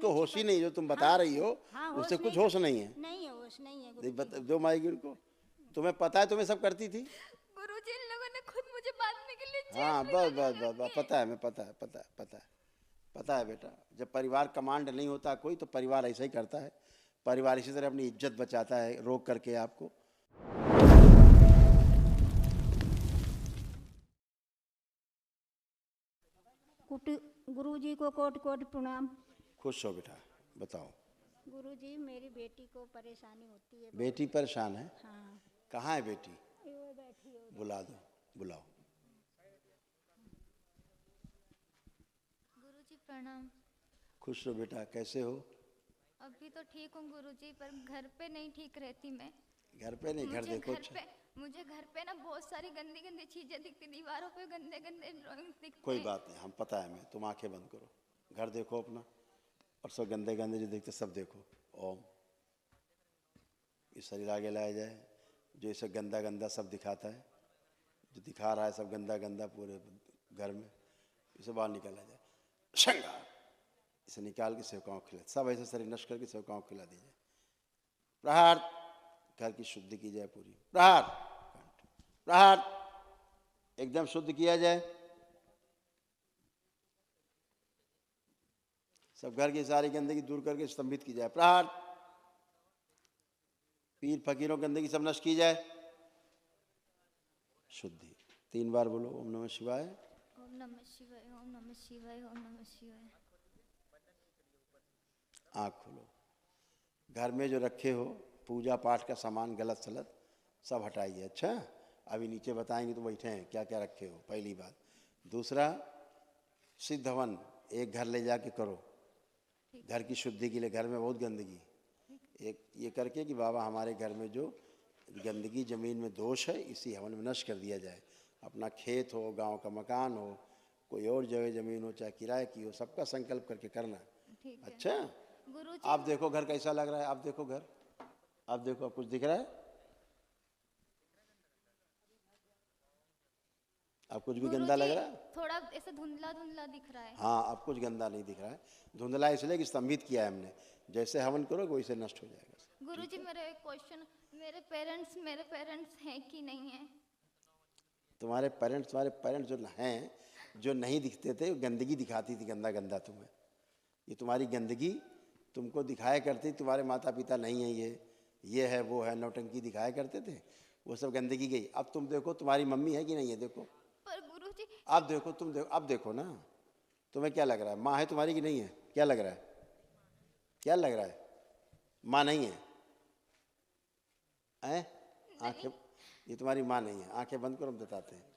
उसको होश ही नहीं, जो तुम बता रही हो उससे कुछ होश नहीं है। नहीं है, होश नहीं है। जो माएगी उनको, तुम्हें पता है तुम्हें सब करती थी। गुरुजी इन लोगों ने खुद मुझे बांधने के लिए हाँ बस बस बस बस, पता है, मैं पता है, पता है, पता है, पता है बेटा। जब परिवार कमांड नहीं होता कोई, तो परिवार ऐसा ही करता है। परिवार इसी तरह अपनी इज्जत बचाता है रोक करके आपको। गुरुजी को कोटि कोटि प्रणाम। खुश हो बेटा, बताओ। गुरुजी, मेरी बेटी को परेशानी होती है। बेटी परेशान है? हाँ। कहाँ है बेटी? वो बैठी है। बुला दो, बुलाओ। गुरुजी प्रणाम। खुश हो बेटा, कैसे हो? अभी तो ठीक हूँ गुरुजी, पर घर पे नहीं ठीक रहती मैं। घर पे नहीं, घर देखो। मुझे घर पे ना बहुत सारी गंदी गंदी चीजें दिखती, दीवारों पे गंदे गंदे ड्राइंग दिखते। कोई बात नहीं, हम पता है हमें, तुम आंखें बंद करो, घर देखो अपना, और सब गंदे गंदे जो दिखते सब देखो। ओम। ये शरीर आगे लाया जाए, जो इसे गंदा गंदा सब दिखाता है, जो दिखा रहा है सब गंदा गंदा पूरे घर में, इसे बाहर निकाला जाए। शंगा, इसे निकाल के सेवकाओं को खिला, सब ऐसे शरीर नष्ट करके सेवकाओं को खिला दीजिए। प्रहार, घर की शुद्धि की जाए पूरी। प्रहार, प्रहार, एकदम शुद्ध किया जाए। सब घर की सारी गंदगी दूर करके स्तंभित की जाए। प्रहार, पीर फकीरों गंदगी सब नष्ट की जाए। शुद्धि 3 बार बोलो। ओम नमः शिवाय, ओम नमः शिवाय, ओम नमः शिवाय, ओम नमः शिवाय। आँख खोलो। घर में जो रखे हो पूजा पाठ का सामान गलत सलत सब हटाइए। अच्छा, अभी नीचे बताएंगे तो बैठे हैं क्या क्या रखे हो, पहली बात। दूसरा, सिद्ध हवन एक घर ले जाके करो, घर की शुद्धि के लिए। घर में बहुत गंदगी, एक ये करके कि बाबा हमारे घर में जो गंदगी जमीन में दोष है इसी हवन में नष्ट कर दिया जाए। अपना खेत हो, गांव का मकान हो, कोई और जगह ज़मीन हो, चाहे किराए की हो, सबका संकल्प करके करना। अच्छा, गुरुजी आप देखो घर कैसा लग रहा है, आप देखो घर, आप देखो, आप कुछ दिख रहा है? आप कुछ भी गंदा लग रहा है? थोड़ा ऐसा धुंधला धुंधला दिख रहा है। हाँ, अब कुछ गंदा नहीं दिख रहा है। धुंधला इसलिए कि स्तंभित किया है हमने, जैसे हवन करोगे वैसे नष्ट हो जाएगा। गुरुजी मेरा एक क्वेश्चन, मेरे पेरेंट्स हैं कि नहीं है? तुम्हारे पेरेंट्स जो हैं, जो नहीं दिखते थे, गंदगी दिखाती थी गंदा गंदा तुम्हें। ये तुम्हारी गंदगी तुमको दिखाया करती, तुम्हारे माता पिता नहीं है, ये है वो है, नौटंकी दिखाया करते थे, वो सब गंदगी गई। अब तुम देखो तुम्हारी मम्मी है कि नहीं है, देखो। पर गुरुजी आप देखो, तुम देखो, अब देखो ना, तुम्हें क्या लग रहा है, माँ है तुम्हारी कि नहीं है? क्या लग रहा है, क्या लग रहा है? माँ नहीं है? आंखें, ये तुम्हारी माँ नहीं है। आंखें बंद करो, हम बताते हैं।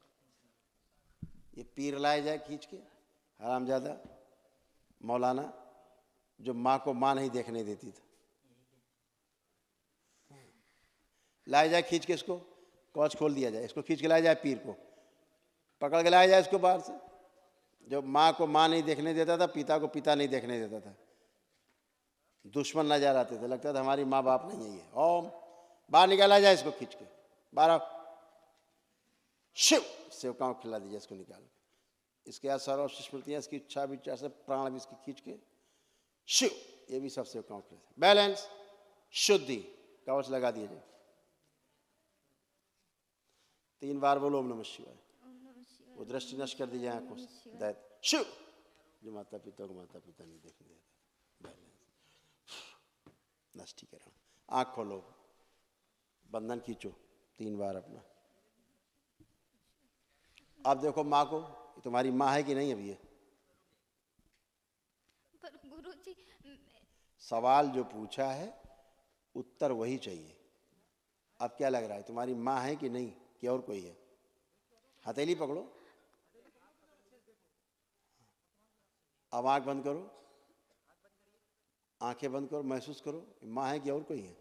ये पीर लाया जाए खींच के, हरामजादा मौलाना, जो माँ को माँ नहीं देखने देती था। लाया जाए खींच के, इसको कवच खोल दिया जाए, इसको खींच के लाया जाए, पीर को पकड़ के लाया जाए इसको बाहर से। जो माँ को माँ नहीं देखने देता था, पिता को पिता नहीं देखने देता था, दुश्मन नजर आते थे, लगता था हमारी माँ बाप नहीं है ये। ओम, बाहर निकाला जाए इसको खींच के, बाहर। शिव, सेवकाओं को खिला दीजिए इसको निकाल के। इसके बाद सर्व स्मृतियाँ, इसकी इच्छा विचार से प्राण भी इसकी खींच के। शिव, ये भी सब सेवकाओं को खिला। बैलेंस, शुद्धि, कवच लगा दिए जाए। 3 बार बोलो ओम नमः शिवाय। वो दृष्टि नष्ट कर दी जाए आंखों से, दैत शिव, जो माता पिता को माता पिता नहीं देखने देता। नष्टीकरण। आंख खोलो, बंधन खींचो 3 बार अपना। आप देखो माँ को, तुम्हारी माँ है कि नहीं अभी? ये पर गुरुजी सवाल जो पूछा है उत्तर वही चाहिए। अब क्या लग रहा है, तुम्हारी माँ है कि नहीं, कि और कोई है? हथेली पकड़ो, अब आंख बंद करो, आंखें बंद करो, महसूस करो, माँ है कि और कोई है?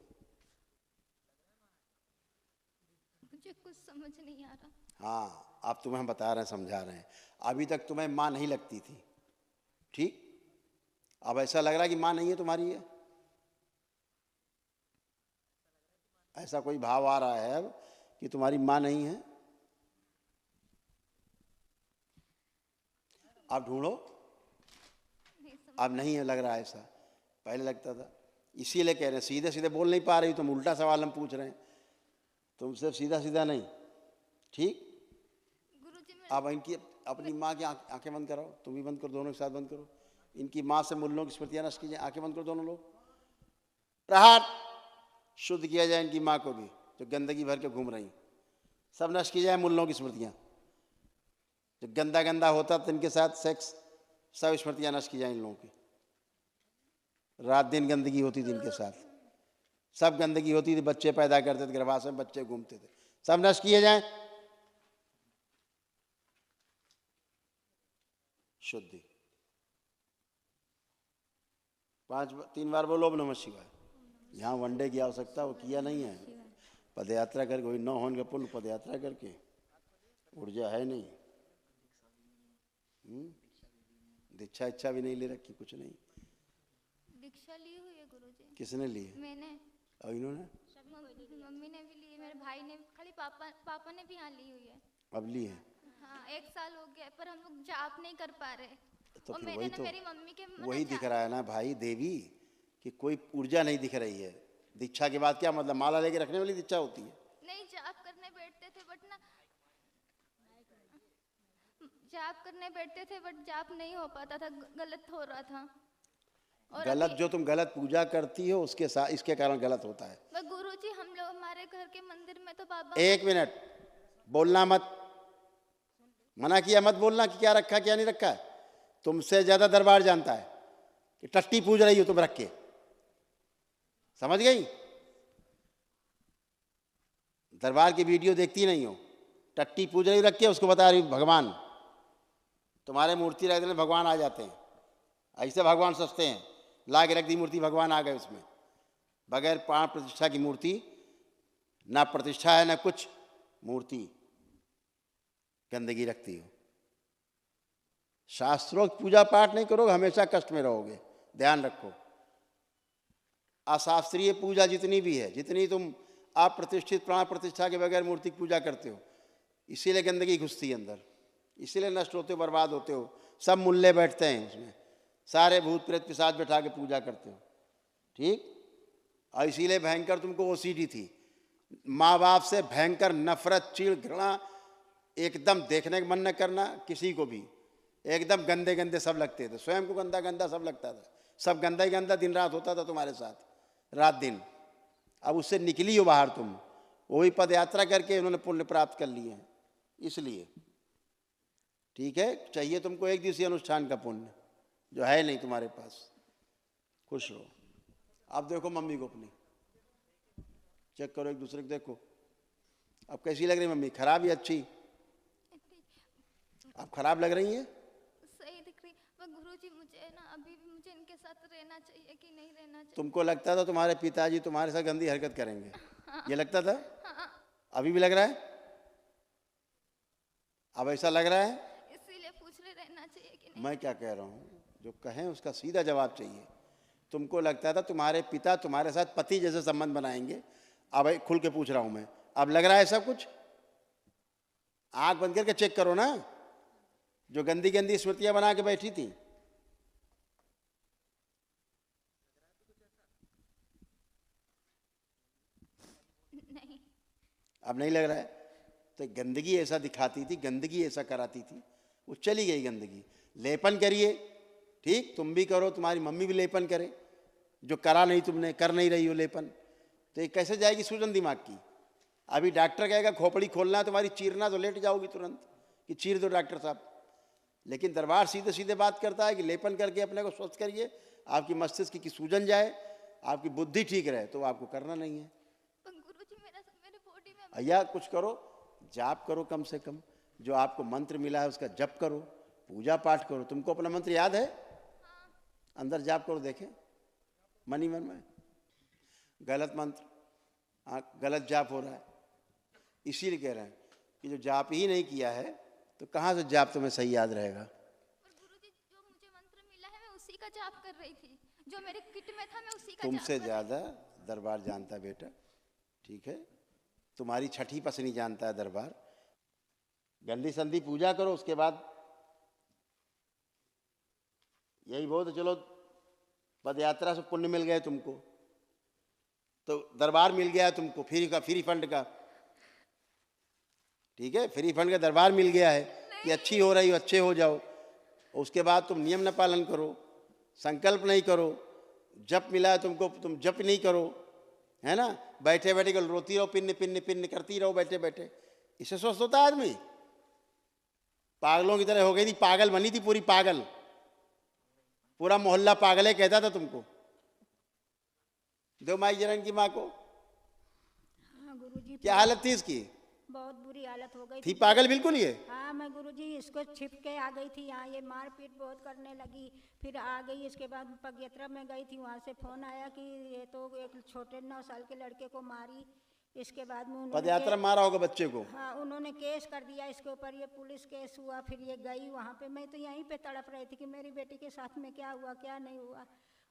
मुझे कुछ समझ नहीं आ रहा। हाँ, आप तुम्हें बता रहे हैं, समझा रहे हैं। अभी तक तुम्हें माँ नहीं लगती थी, ठीक? अब ऐसा लग रहा है कि माँ नहीं है तुम्हारी है? ऐसा कोई भाव आ रहा है अब कि तुम्हारी माँ नहीं है? आप ढूंढो, अब नहीं है लग रहा है ऐसा। पहले लगता था। इसीलिए कह रहे हैं सीधे सीधे बोल नहीं पा रही, तुम उल्टा सवाल हम पूछ रहे हैं, तुम सिर्फ सीधा सीधा नहीं। ठीक, गुरुजी मैं अब इनकी अपनी माँ की आंखें बंद कराओ, तुम भी बंद करो, दोनों के साथ बंद करो। इनकी माँ से मूल्यों की स्मृतियाँ नष्ट कीजिए, आंखें बंद करो दोनों लोग। प्रहार, शुद्ध किया जाए इनकी माँ को भी जो गंदगी भर के घूम रही, सब नष्ट की जाए मूल्यों की स्मृतियाँ। जो गंदा गंदा होता था इनके साथ सेक्स, सब स्मृतियाँ नष्ट की जाए इन लोगों की। रात दिन गंदगी होती थी इनके साथ, सब गंदगी होती थी, बच्चे पैदा करते थे गर्भाशय में, बच्चे घूमते थे, सब नष्ट किए जाएं। शुद्धि, 3 बार बोलो ओम नमः शिवाय। यहाँ वनडे की आवश्यकता वो किया नहीं है, पद यात्रा करके, वही 9 होने का पुण्य पद यात्रा करके, ऊर्जा है नहीं। दीक्षा इच्छा भी नहीं ले रखी, कुछ नहीं। दीक्षा ली हुई है गुरुजी। किसने ली? मैंने। और इन्होंने? मम्मी ने भी ली है, मेरे भाई ने, खाली पापा ने भी यहाँ ली हुई है। अब ली है? हाँ 1 साल हो गया, पर हम लोग जाप नहीं कर पा रहे। तो और फिर मैंने वही ना तो मेरी मम्मी के वही दिख रहा है ना भाई देवी, कि कोई ऊर्जा नहीं दिख रही है। दीक्षा के बाद क्या मतलब, माला लेके रखने वाली दीक्षा होती है? नहीं, जाप करने बैठते थे बट ना, जाप करने बैठते थे बट जाप नहीं हो पाता था, गलत हो रहा था। और गलत जो तुम गलत पूजा करती हो उसके साथ इसके कारण गलत होता है। गुरुजी हम लोग हमारे घर के मंदिर में तो बाबा। 1 मिनट बोलना मत, मना किया मत बोलना कि क्या रखा क्या नहीं रखा है। तुमसे ज्यादा दरबार जानता है कि टट्टी पूज रही हो तुम रख के, समझ गई? दरबार की वीडियो देखती नहीं हो, टट्टी पूज रही रख के, उसको बता रही भगवान। तुम्हारे मूर्ति रख देने भगवान आ जाते हैं, ऐसे भगवान सस्ते हैं, ला के रख दी मूर्ति, भगवान आ गए उसमें। बगैर प्राण प्रतिष्ठा की मूर्ति, ना प्रतिष्ठा है ना कुछ, मूर्ति गंदगी रखती हो। शास्त्रोक्त पूजा पाठ नहीं करोगे हमेशा कष्ट में रहोगे, ध्यान रखो। अशास्त्रीय पूजा जितनी भी है, जितनी तुम अप्रतिष्ठित प्राण प्रतिष्ठा के बगैर मूर्ति की पूजा करते हो, इसीलिए गंदगी घुसती है अंदर, इसीलिए नष्ट होते हो, बर्बाद होते हो। सब मुल्ले बैठते हैं उसमें, सारे भूत प्रेत पिशाच बैठा के पूजा करते हो। ठीक, और इसीलिए भयंकर तुमको ओसीडी थी, माँ बाप से भयंकर नफरत, चिढ़, घृणा, एकदम देखने का मन न करना किसी को भी, एकदम गंदे गंदे सब लगते थे, स्वयं को गंदा गंदा सब लगता था, सब गंदा ही गंदा दिन रात होता था तुम्हारे साथ, रात दिन। अब उससे निकली हो बाहर तुम, वही पद यात्रा करके उन्होंने पुण्य प्राप्त कर लिए हैं, इसलिए। ठीक है, चाहिए तुमको 1 दिवसीय अनुष्ठान का पुण्य, जो है नहीं तुम्हारे पास। खुश रहो। अब देखो मम्मी को अपनी, चेक करो एक दूसरे को, देखो अब कैसी लग रही मम्मी, खराब या अच्छी? अब खराब लग रही है? सही दिख रही। पर गुरुजी मुझे ना अभी भी मुझे इनके साथ रहना चाहिए कि नहीं रहना चाहिए? तुमको लगता था तुम्हारे पिताजी तुम्हारे साथ गंदी हरकत करेंगे? ये लगता था? हाँ। अभी भी लग रहा है? अब ऐसा लग रहा है? इसीलिए पूछ रहे रहना चाहिए कि नहीं? मैं क्या कह रहा हूँ, जो कहें उसका सीधा जवाब चाहिए। तुमको लगता था तुम्हारे पिता तुम्हारे साथ पति जैसे संबंध बनाएंगे, अब खुल के पूछ रहा हूं मैं, अब लग रहा है सब कुछ? आंख बंद करके चेक करो ना, जो गंदी गंदी स्मृतियां बना के बैठी थी। नहीं। अब नहीं लग रहा है? तो गंदगी ऐसा दिखाती थी, गंदगी ऐसा कराती थी, वो चली गई गंदगी। लेपन करिए, ठीक, तुम भी करो, तुम्हारी मम्मी भी लेपन करे, जो करा नहीं तुमने, कर नहीं रही हो लेपन, तो ये कैसे जाएगी सूजन दिमाग की? अभी डॉक्टर कहेगा खोपड़ी खोलना है तुम्हारी, चीरना तो लेट जाओगी तुरंत कि चीर दो डॉक्टर साहब। लेकिन दरबार सीधे सीधे बात करता है कि लेपन करके अपने को स्वस्थ करिए, आपकी मस्तिष्क की सूजन जाए, आपकी बुद्धि ठीक रहे, तो आपको करना नहीं है। गुरुजी मेरे बॉडी में भैया कुछ करो, जाप करो, कम से कम जो आपको मंत्र मिला है उसका जप करो, पूजा पाठ करो। तुमको अपना मंत्र याद है? अंदर जाप करो, देखें मन ही मन में। गलत मंत्र, गलत जाप हो रहा है, इसीलिए कह रहे हैं कि जो जाप ही नहीं किया है तो कहाँ से जाप तुम्हें सही याद रहेगा? पर गुरुजी जो मुझे मंत्र मिला है मैं उसी का जाप कर रही थी, जो मेरे किट में था मैं उसी का तुमसे जाप ज्यादा दरबार जानता है बेटा, ठीक है? तुम्हारी छठी पसनी जानता है दरबार। गंदी संधि पूजा करो, उसके बाद यही बहुत, चलो पद यात्रा से पुण्य मिल गए तुमको, तो दरबार मिल गया तुमको फ्री फंड का, ठीक है, फ्री फंड का दरबार मिल गया है कि अच्छी हो रही हो, अच्छे हो जाओ। उसके बाद तुम नियम न पालन करो, संकल्प नहीं करो, जप मिला है तुमको, तुम जप नहीं करो, है ना, बैठे बैठे कल रोती रहो, पिन्न पिन्न पिन्न करती रहो बैठे बैठे। इससे स्वस्थ होता है आदमी? पागलों की तरह हो गई थी, पागल बनी थी पूरी पागल, पूरा मोहल्ला पागल है कहता था तुमको। दो माई जरन की माँ को हाँ गुरुजी, क्या हालत थी इसकी? बहुत बुरी हालत हो गई थी पागल बिल्कुल ये। हाँ मैं गुरुजी इसको छिप के आ गई थी यहाँ, ये मारपीट बहुत करने लगी, फिर आ गई। इसके बाद पगयात्रा में गई थी, वहाँ से फोन आया कि ये तो एक छोटे 9 साल के लड़के को मारी। इसके बाद में उन्होंने पदयात्रा मारा होगा बच्चे को। हाँ उन्होंने केस कर दिया इसके ऊपर, ये पुलिस केस हुआ। फिर ये गई वहाँ पे, मैं तो यहीं पे तड़प रही थी कि मेरी बेटी के साथ में क्या हुआ क्या नहीं हुआ।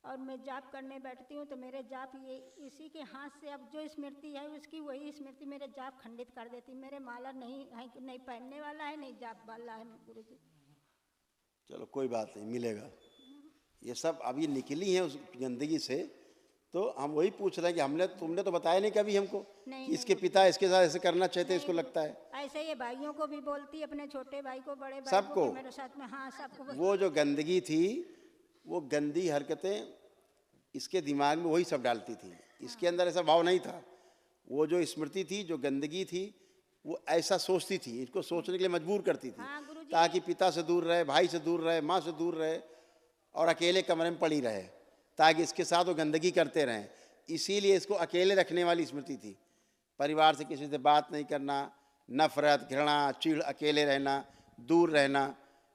और मैं जाप करने बैठती हूँ तो मेरे जाप ये इसी के हाथ से, अब जो स्मृति है उसकी वही स्मृति मेरे जाप खंडित कर देती। मेरे माला नहीं है, नहीं पहनने वाला है, नहीं जाप वाला है गुरुजी। चलो कोई बात नहीं, मिलेगा। ये सब अभी निकली है उस गंदगी से, तो हम वही पूछ रहे हैं कि तुमने तो बताया नहीं कभी हमको कि इसके पिता इसके साथ ऐसे करना चाहते, इसको लगता है ऐसे। ये भाइयों को भी बोलती, अपने छोटे भाई को, बड़े भाई सबको, को, मेरे साथ में। हाँ सबको। वो जो गंदगी थी, वो गंदी हरकतें इसके दिमाग में वही सब डालती थी। इसके अंदर ऐसा भाव नहीं था। वो जो स्मृति थी, जो गंदगी थी, वो ऐसा सोचती थी, इसको सोचने के लिए मजबूर करती थी, हाँ गुरुजी। ताकि पिता से दूर रहे, भाई से दूर रहे, माँ से दूर रहे और अकेले कमरे में पड़ी रहे, ताकि इसके साथ वो गंदगी करते रहें। इसीलिए इसको अकेले रखने वाली स्मृति थी। परिवार से किसी से बात नहीं करना, नफरत, घृणा, चिढ़, अकेले रहना, दूर रहना,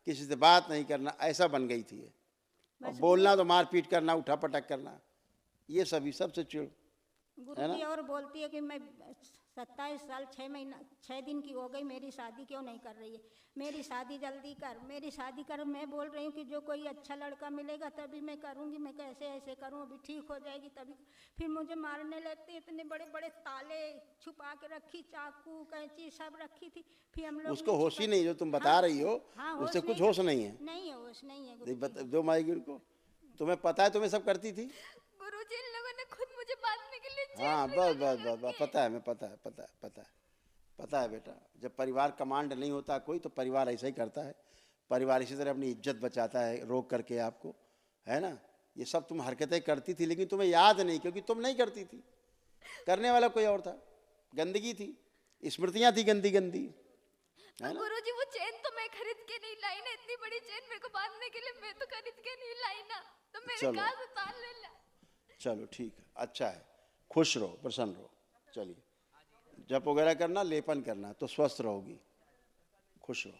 किसी से बात नहीं करना, ऐसा बन गई थी ये। और बोलना तो मारपीट करना, उठा पटक करना, ये सभी सबसे चिढ़। गुरुजी और बोलती है कि मैं 27 साल 6 महीना 6 दिन की हो गई, मेरी शादी क्यों नहीं कर रही है? मेरी शादी जल्दी कर, मेरी शादी कर। मैं बोल रही हूँ कि जो कोई अच्छा लड़का मिलेगा तभी मैं करूँगी, मैं कैसे ऐसे करूँ, अभी ठीक हो जाएगी तभी। फिर मुझे मारने लगती, इतने बड़े बड़े ताले छुपा के रखी, चाकू कैंची सब रखी थी। फिर हम लोग उसको होश ही नहीं, जो तुम बता रही हो उससे कुछ होश नहीं है। नहीं है, होश नहीं है गुरुजी। दो माई को तुम्हें पता है तुम्हें सब करती थी? गुरुजी इन लोगों ने खुद मुझे बांधने के लिए हाँ बस बस बस बस, पता है, मैं पता है बेटा। जब परिवार कमांड नहीं होता कोई, तो परिवार ऐसा ही करता है। परिवार इसी तरह अपनी इज्जत बचाता है रोक करके आपको, है ना। ये सब तुम हरकतें करती थी, लेकिन तुम्हें याद नहीं, क्योंकि तुम नहीं करती थी, करने वाला कोई और था। गंदगी थी, स्मृतियाँ थी गंदी गंदी, है ना। गुरुजी वो चेन तो मैं खरीद के नहीं लाई ना, इतनी बड़ी चेन मेरे को बांधने के लिए मैं तो खरीद के नहीं लाई ना, तो मेरे चलो। कहाँ से तार ले ला। चलो ठीक है, अच्छा है, खुश रहो, प्रसन्न रहो। चलिए, जप वगैरह करना, लेपन करना, तो स्वस्थ रहोगी, खुश रहो।